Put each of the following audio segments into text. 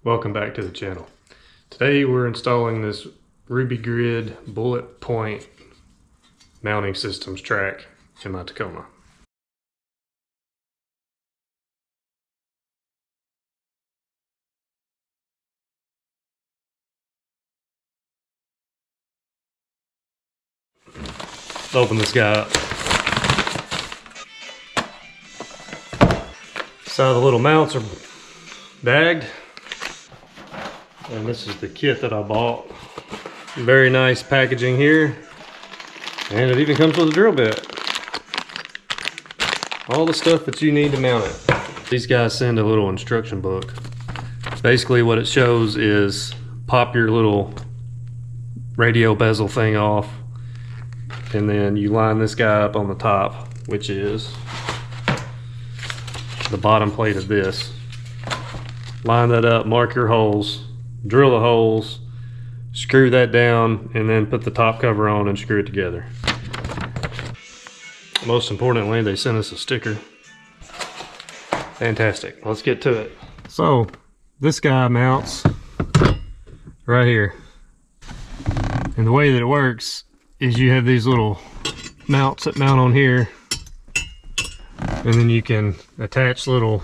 Welcome back to the channel. Today we're installing this Rubigrid Bulletpoint mounting systems track in my Tacoma. Let's open this guy up. So the little mounts are bagged. And this is the kit that I bought. Very nice packaging here. And it even comes with a drill bit. All the stuff that you need to mount it. These guys send a little instruction book. Basically what it shows is pop your little radio bezel thing off. And then you line this guy up on the top, which is the bottom plate of this. Line that up, mark your holes. Drill the holes, screw that down, and then put the top cover on and screw it together. Most importantly, they sent us a sticker. Fantastic. Let's get to it. So, this guy mounts right here. And the way that it works is you have these little mounts that mount on here, and then you can attach little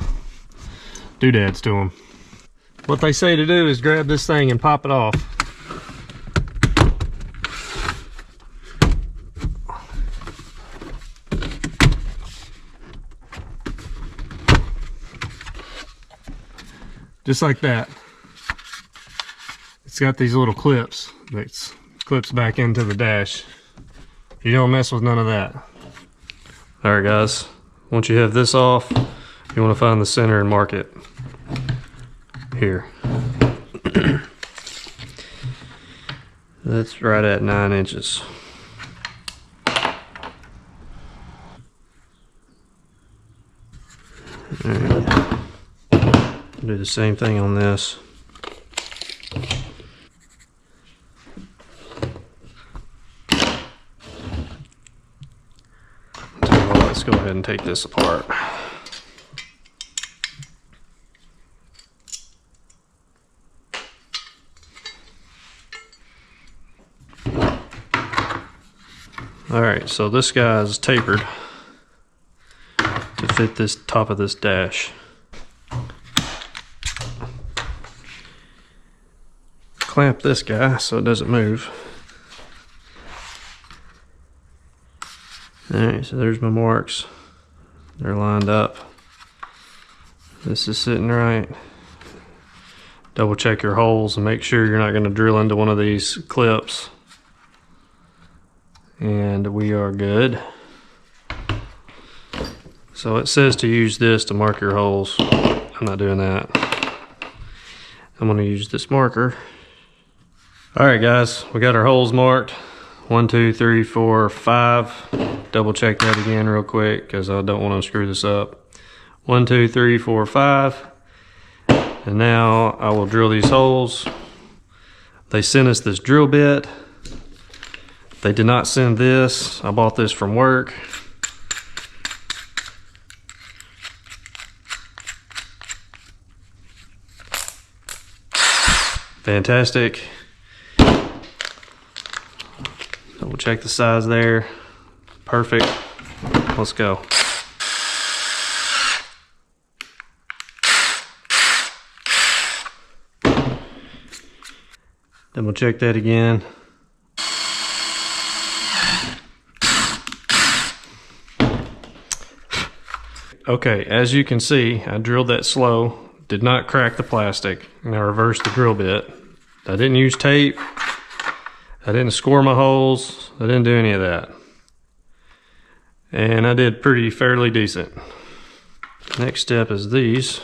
doodads to them. What they say to do is grab this thing and pop it off. Just like that. It's got these little clips that clips back into the dash. You don't mess with none of that. Alright guys, once you have this off, you want to find the center and mark it. Here. That's right at 9 inches. Right. Do the same thing on this. Let's go ahead and take this apart. Alright, so this guy is tapered to fit this top of this dash. Clamp this guy so it doesn't move. Alright, so there's my marks. They're lined up. This is sitting right. Double check your holes and make sure you're not going to drill into one of these clips. And we are good. So it says to use this to mark your holes. I'm not doing that. I'm going to use this marker. Alright guys, we got our holes marked. 1, 2, 3, 4, 5. Double check that again real quick because I don't want to screw this up. 1, 2, 3, 4, 5. And now I will drill these holes. They sent us this drill bit. They did not send this. I bought this from work. Fantastic. Double check the size there. Perfect. Let's go. Double check that again. Okay, as you can see, I drilled that slow, did not crack the plastic, and I reversed the drill bit. I didn't use tape, I didn't score my holes, I didn't do any of that. And I did fairly decent. Next step is these.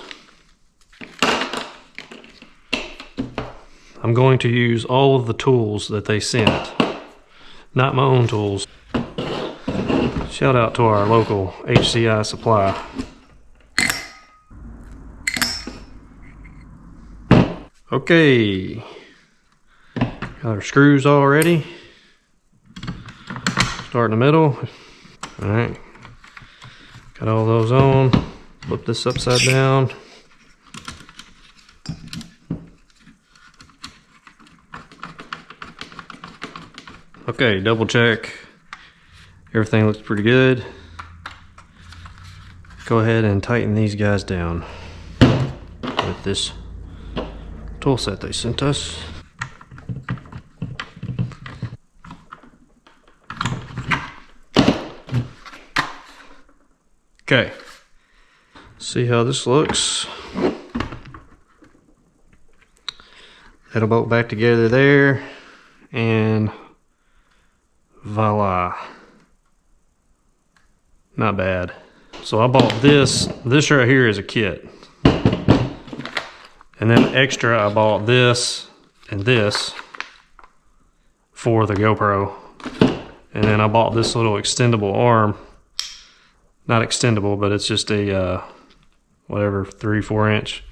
I'm going to use all of the tools that they sent, not my own tools. Shout out to our local HCI supply. Okay, got our screws all ready. Start in the middle. All right, got all those on. Flip this upside down. Okay, double check. Everything looks pretty good. Go ahead and tighten these guys down with this tool set they sent us. Okay, see how this looks. That'll bolt back together there, and voila. Not bad. So I bought this. This right here is a kit. And then extra I bought this and this for the GoPro. And then I bought this little extendable arm. Not extendable, but it's just a whatever, 3-4 inch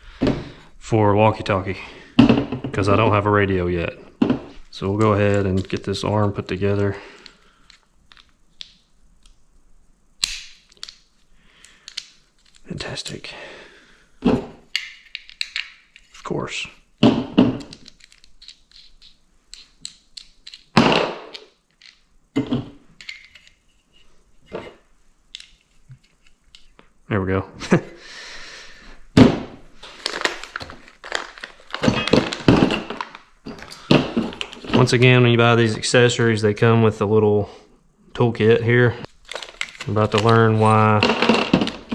for walkie-talkie, because I don't have a radio yet. So we'll go ahead and get this arm put together. Fantastic. Of course. There we go. Once again, when you buy these accessories, they come with a little toolkit here. I'm about to learn why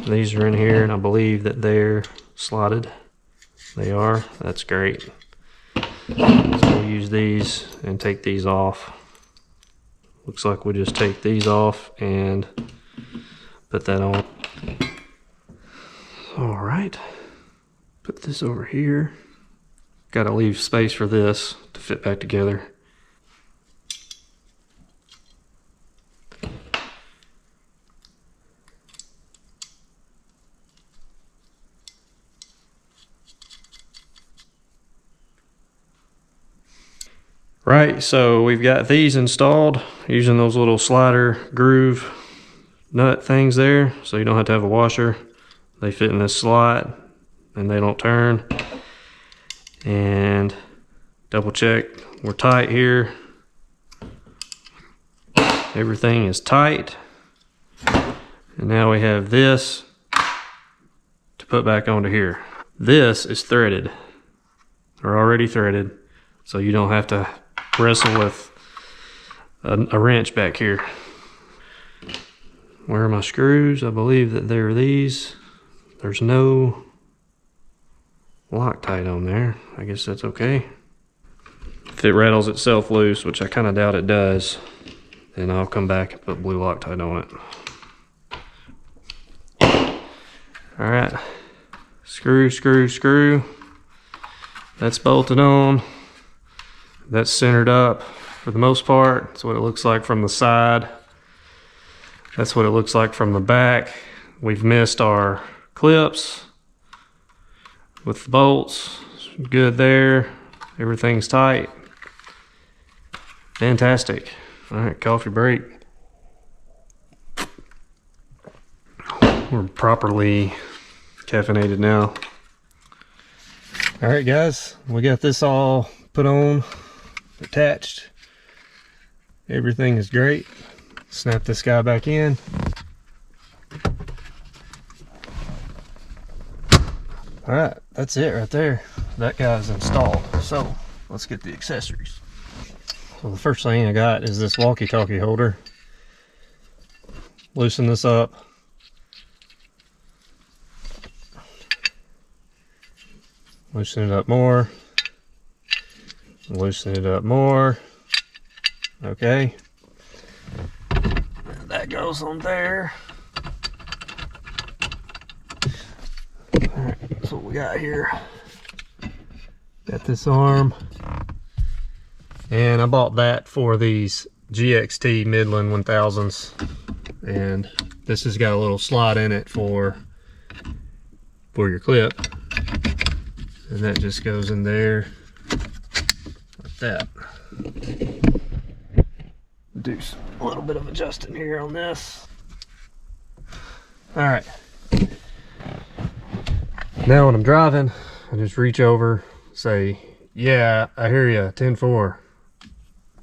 these are in here, and I believe that they're slotted. They are. That's great. So we'll use these and take these off. Looks like we'll just take these off and put that on. All right, put this over here. Got to leave space for this to fit back together. Right, so we've got these installed using those little slider groove nut things there, so you don't have to have a washer. They fit in this slot and they don't turn. And double check, we're tight here. Everything is tight. And now we have this to put back onto here. This is threaded. They're already threaded, so you don't have to wrestle with a wrench back here. Where are my screws? I believe that they're these. There's no Loctite on there. I guess that's okay. If it rattles itself loose, which I kind of doubt it does, then I'll come back and put blue Loctite on it. All right, screw, screw, screw. That's bolted on. That's centered up for the most part. That's what it looks like from the side. That's what it looks like from the back. We've missed our clips with the bolts. Good there. Everything's tight. Fantastic. All right, coffee break. We're properly caffeinated now. All right, guys, we got this all put on, attached. Everything is great. Snap this guy back in. All right, that's it right there. That guy's installed. So let's get the accessories. So the first thing I got is this walkie-talkie holder. Loosen this up. Loosen it up more. Loosen it up more. Okay. That goes on there. Alright, that's what we got here. Got this arm. And I bought that for these GXT Midland 1000s. And this has got a little slot in it for your clip. And that just goes in there like that. Do a little bit of adjusting here on this. Alright. Now when I'm driving, I just reach over, say, yeah, I hear you, 10-4.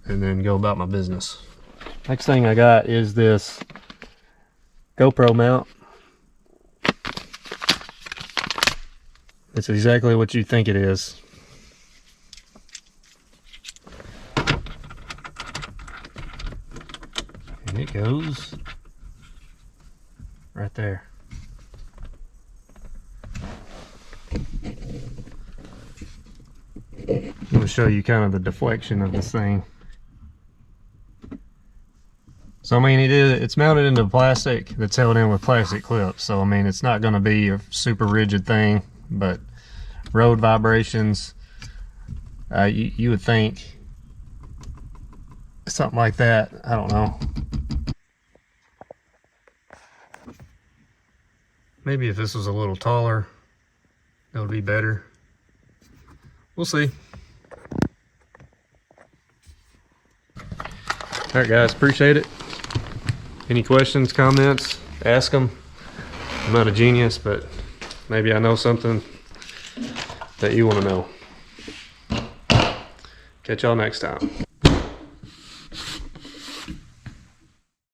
and then go about my business. Next thing I got is this GoPro mount. It's exactly what you think it is. And it goes right there. I'm going to show you kind of the deflection of this thing. So I mean, it's mounted into plastic that's held in with plastic clips. So I mean, it's not going to be a super rigid thing, but road vibrations, you would think something like that. I don't know. Maybe if this was a little taller, it would be better. We'll see. All right, guys, appreciate it. Any questions, comments, ask them. I'm not a genius, but maybe I know something that you want to know. Catch y'all next time.